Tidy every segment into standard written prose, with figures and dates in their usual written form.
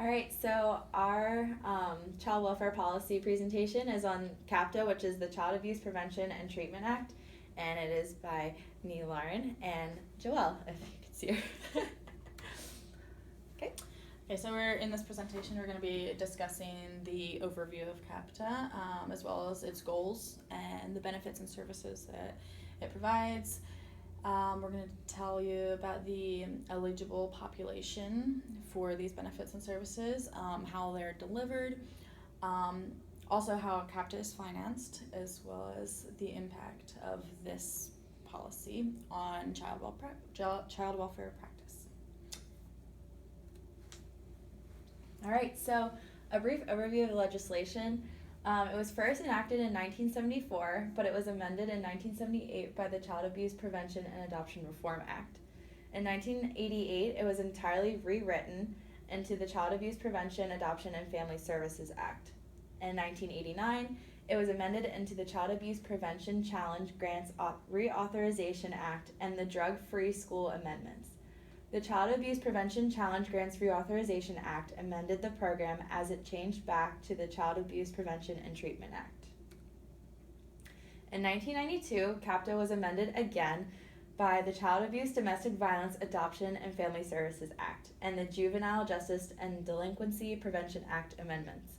All right, so our child welfare policy presentation is on CAPTA, which is the Child Abuse Prevention and Treatment Act, and it is by me, Lauren, and Joelle, if you could see her. Okay. Okay, so we're in this presentation, we're going to be discussing the overview of CAPTA, as well as its goals and the benefits and services that it provides. We're going to tell you about the eligible population for these benefits and services, how they're delivered, also how CAPTA is financed, as well as the impact of this policy on child welfare practice. All right, so a brief overview of the legislation. It was first enacted in 1974, but it was amended in 1978 by the Child Abuse Prevention and Adoption Reform Act. In 1988, it was entirely rewritten into the Child Abuse Prevention, Adoption, and Family Services Act. In 1989, it was amended into the Child Abuse Prevention Challenge Grants Reauthorization Act and the Drug-Free School Amendments. The Child Abuse Prevention Challenge Grants Reauthorization Act amended the program as it changed back to the Child Abuse Prevention and Treatment Act. In 1992, CAPTA was amended again by the Child Abuse, Domestic Violence, Adoption, and Family Services Act and the Juvenile Justice and Delinquency Prevention Act amendments.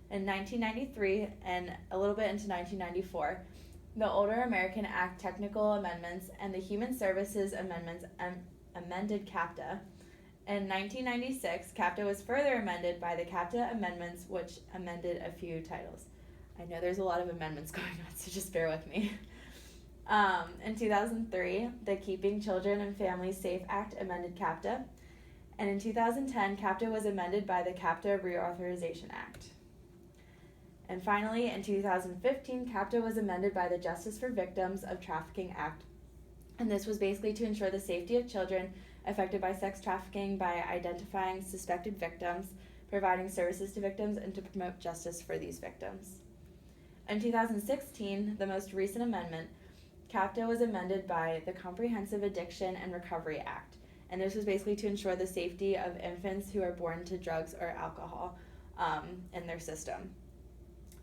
In 1993 and a little bit into 1994, the Older American Act technical amendments and the Human Services amendments amended CAPTA. In 1996, CAPTA was further amended by the CAPTA amendments, which amended a few titles. I know there's a lot of amendments going on, so just bear with me. In 2003, the Keeping Children and Families Safe Act amended CAPTA. And in 2010, CAPTA was amended by the CAPTA Reauthorization Act. And finally, in 2015, CAPTA was amended by the Justice for Victims of Trafficking Act. And this was basically to ensure the safety of children affected by sex trafficking by identifying suspected victims, providing services to victims, and to promote justice for these victims. In 2016, the most recent amendment, CAPTA was amended by the Comprehensive Addiction and Recovery Act. And this was basically to ensure the safety of infants who are born to drugs or alcohol in their system.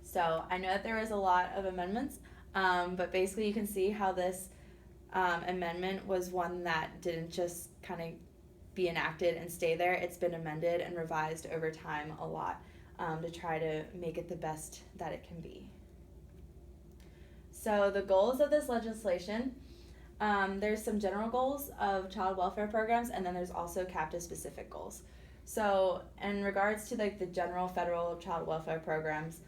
So I know that there was a lot of amendments, but basically you can see how this amendment was one that didn't just kind of be enacted and stay there. It's been amended and revised over time a lot to try to make it the best that it can be. So the goals of this legislation, there's some general goals of child welfare programs, and then there's also CAPTA specific goals. So in regards to like the general federal child welfare programs,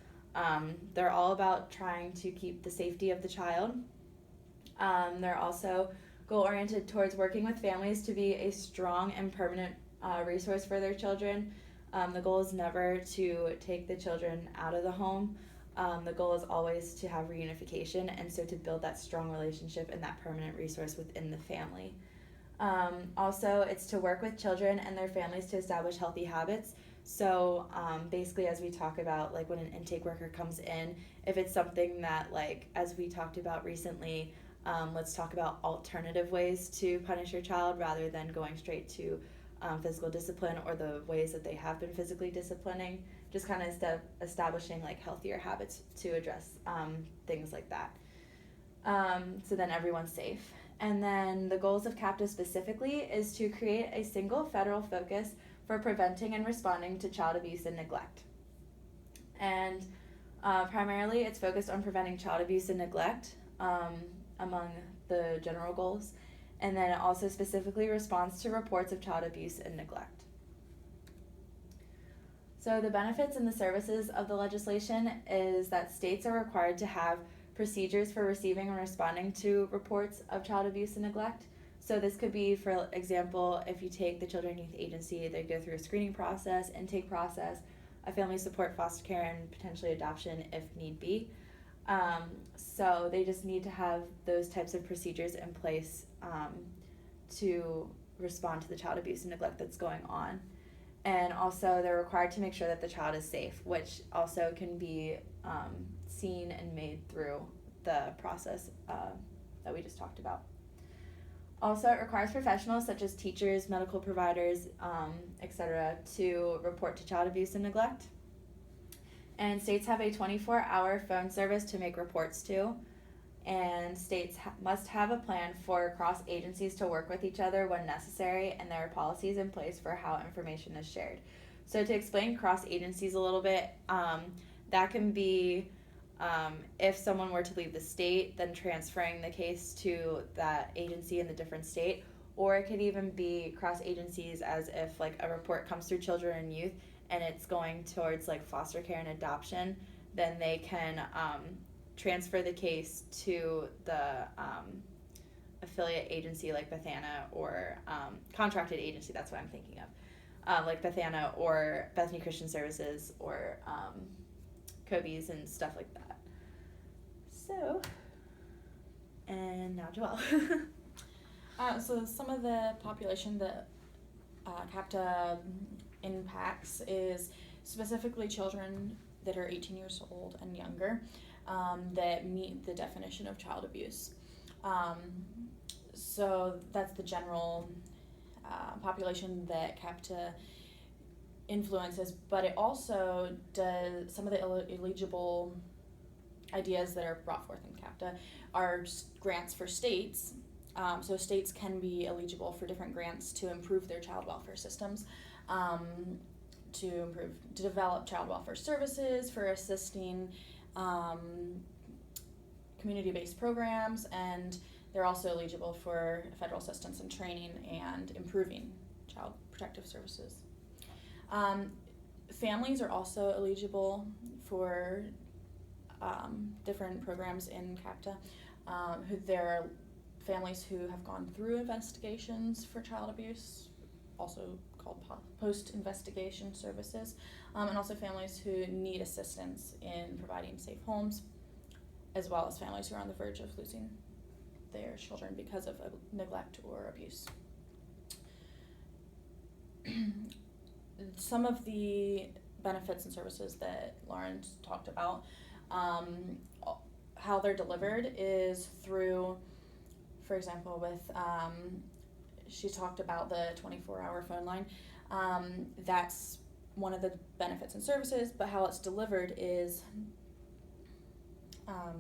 they're all about trying to keep the safety of the child. They're also goal-oriented towards working with families to be a strong and permanent resource for their children. The goal is never to take the children out of the home. The goal is always to have reunification, and so to build that strong relationship and that permanent resource within the family. Also, it's to work with children and their families to establish healthy habits. So basically, as we talk about, like when an intake worker comes in, if it's something that, like as we talked about recently, let's talk about alternative ways to punish your child rather than going straight to physical discipline or the ways that they have been physically disciplining, just kind of establishing like healthier habits to address things like that. So then everyone's safe. And then the goals of CAPTA specifically is to create a single federal focus for preventing and responding to child abuse and neglect. And primarily it's focused on preventing child abuse and neglect among the general goals, and then it also specifically responds to reports of child abuse and neglect. So the benefits and the services of the legislation is that states are required to have procedures for receiving and responding to reports of child abuse and neglect. So this could be, for example, if you take the Children and Youth Agency, they go through a screening process, intake process, a family support, foster care, and potentially adoption if need be. So they just need to have those types of procedures in place to respond to the child abuse and neglect that's going on. And also they're required to make sure that the child is safe, which also can be seen and made through the process that we just talked about. Also, it requires professionals such as teachers, medical providers, etc., to report to child abuse and neglect. And states have a 24-hour phone service to make reports to. And states must have a plan for cross agencies to work with each other when necessary, and there are policies in place for how information is shared. So to explain cross agencies a little bit, that can be if someone were to leave the state, then transferring the case to that agency in the different state, or it could even be cross agencies as if like a report comes through children and youth and it's going towards like foster care and adoption, then they can transfer the case to the affiliate agency like Bethana or contracted agency, that's what I'm thinking of, like Bethana or Bethany Christian Services or Kobe's and stuff like that. So, and now Joelle. So some of the population that CAPTA impacts is specifically children that are 18 years old and younger that meet the definition of child abuse. So that's the general population that CAPTA influences, but it also does some of the eligible ideas that are brought forth in CAPTA are grants for states. So states can be eligible for different grants to improve their child welfare systems, to develop child welfare services, for assisting community-based programs, and they're also eligible for federal assistance and training and improving child protective services. Families are also eligible for different programs in CAPTA. There are families who have gone through investigations for child abuse, also called post-investigation services, and also families who need assistance in providing safe homes, as well as families who are on the verge of losing their children because of neglect or abuse. Some of the benefits and services that Lauren talked about, how they're delivered is through, for example, with she talked about the 24-hour phone line. That's one of the benefits and services, but how it's delivered is I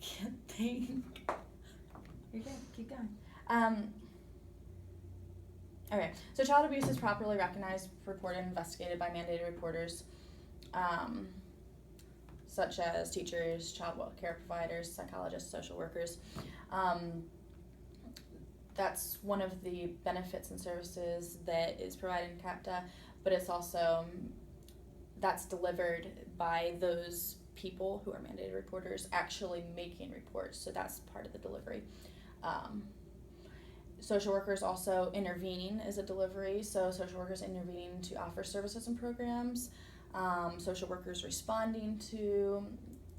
can't think. You're good. Keep going. Okay, so child abuse is properly recognized, reported, and investigated by mandated reporters, such as teachers, child care providers, psychologists, social workers. That's one of the benefits and services that is provided in CAPTA, but it's also, that's delivered by those people who are mandated reporters actually making reports, so that's part of the delivery. Social workers also intervening is a delivery, so social workers intervening to offer services and programs, social workers responding to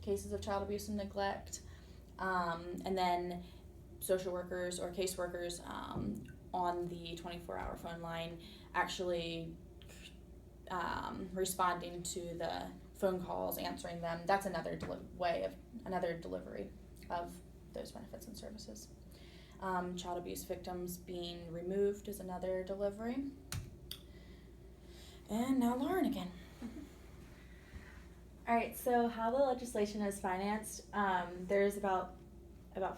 cases of child abuse and neglect, and then social workers or caseworkers on the 24-hour phone line actually responding to the phone calls, answering them. That's another another delivery of those benefits and services. Child abuse victims being removed is another delivery. And now Lauren again. All right, so how the legislation is financed, there's about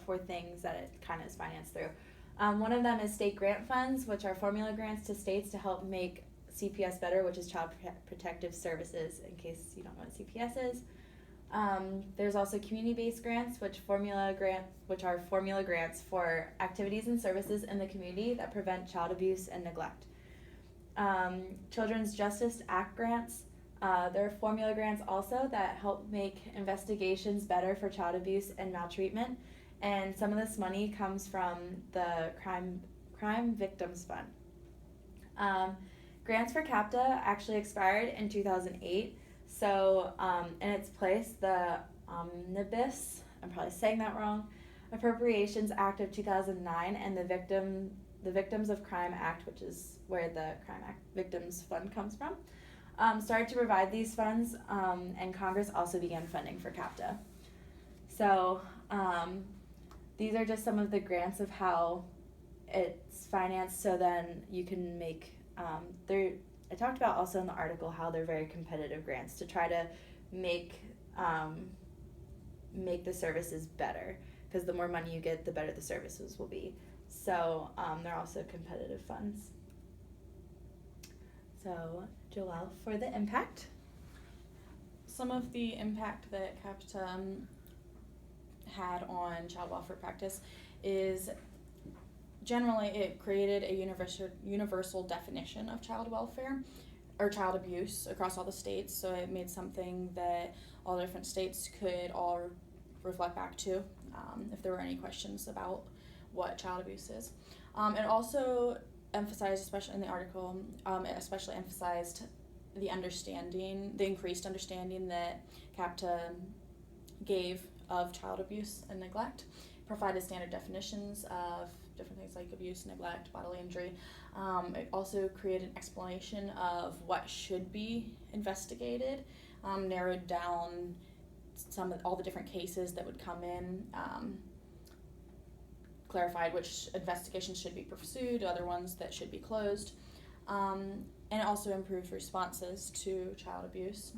4 things that it kind of is financed through. One of them is state grant funds, which are formula grants to states to help make CPS better, which is Child Protective Services, in case you don't know what CPS is. There's also community-based grants, which are formula grants for activities and services in the community that prevent child abuse and neglect. Children's Justice Act grants, there are formula grants also that help make investigations better for child abuse and maltreatment, and some of this money comes from the Crime Victims Fund. Grants for CAPTA actually expired in 2008. So, in its place, the Omnibus, I'm probably saying that wrong, Appropriations Act of 2009 and the Victims of Crime Act, which is where the Crime Act Victims Fund comes from, started to provide these funds, and Congress also began funding for CAPTA. So, These are just some of the grants of how it's financed, so then you can make, I talked about also in the article how they're very competitive grants to try to make the services better, because the more money you get, the better the services will be. So they're also competitive funds. So Joelle, for the impact. Some of the impact that CAPTA had on child welfare practice is generally it created a universal definition of child welfare or child abuse across all the states. So it made something that all different states could all reflect back to if there were any questions about what child abuse is. It also emphasized, especially in the article, it especially emphasized the increased understanding that CAPTA gave of child abuse and neglect, provided standard definitions of different things like abuse, neglect, bodily injury. It also created an explanation of what should be investigated, narrowed down all the different cases that would come in, clarified which investigations should be pursued, other ones that should be closed, and it also improved responses to child abuse.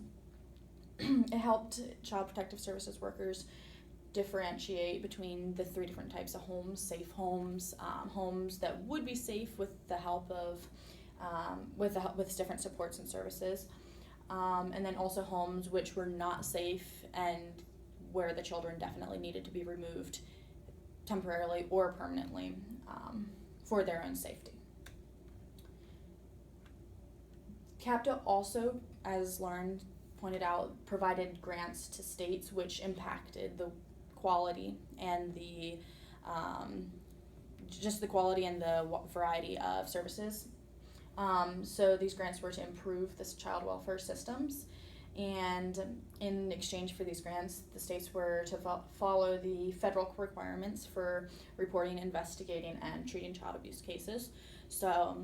It helped Child Protective Services workers differentiate between the 3 different types of homes: safe homes, homes that would be safe with the help of with different supports and services, and then also homes which were not safe and where the children definitely needed to be removed temporarily or permanently for their own safety. CAPTA also, as Lauren pointed out, provided grants to states which impacted the quality and the variety of services. So these grants were to improve this child welfare systems, and in exchange for these grants, the states were to follow the federal requirements for reporting, investigating, and treating child abuse cases. So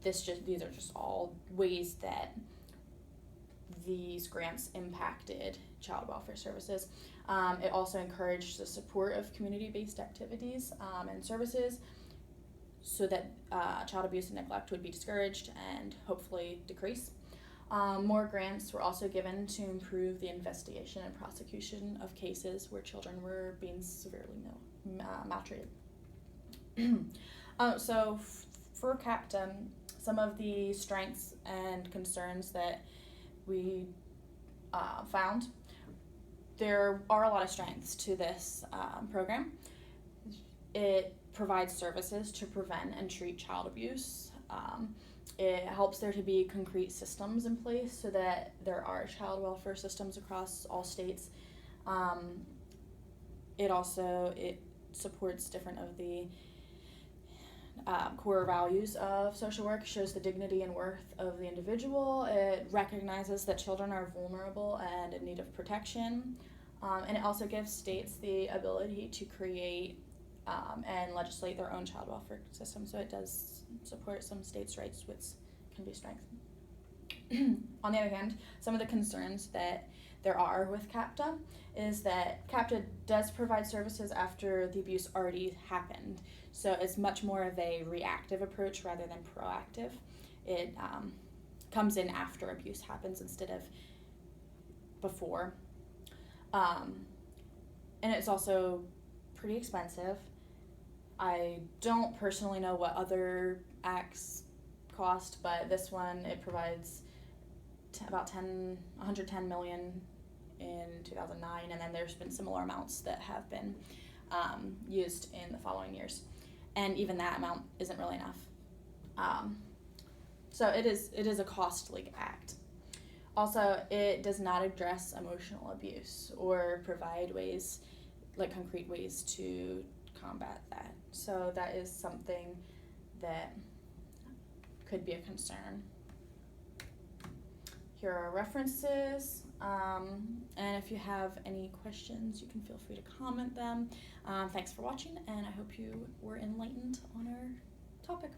these are just all ways that these grants impacted child welfare services. It also encouraged the support of community-based activities and services so that child abuse and neglect would be discouraged and hopefully decrease. More grants were also given to improve the investigation and prosecution of cases where children were being severely maltreated. So for CAPTA, some of the strengths and concerns that we found, there are a lot of strengths to this program. It provides services to prevent and treat child abuse. It helps there to be concrete systems in place so that there are child welfare systems across all states. It supports different of the core values of social work, shows the dignity and worth of the individual. It recognizes that children are vulnerable and in need of protection. And it also gives states the ability to create and legislate their own child welfare system. So it does support some states' rights, which can be strengthened. On the other hand, some of the concerns that there are with CAPTA is that CAPTA does provide services after the abuse already happened. So it's much more of a reactive approach rather than proactive. It comes in after abuse happens instead of before. And it's also pretty expensive. I don't personally know what other acts cost, but this one, it provides about 110 million in 2009, and then there's been similar amounts that have been used in the following years, and even that amount isn't really enough. So it is a costly act. Also, it does not address emotional abuse or provide concrete ways to combat that. So that is something that could be a concern. Here are references, and if you have any questions, you can feel free to comment them. Thanks for watching, and I hope you were enlightened on our topic.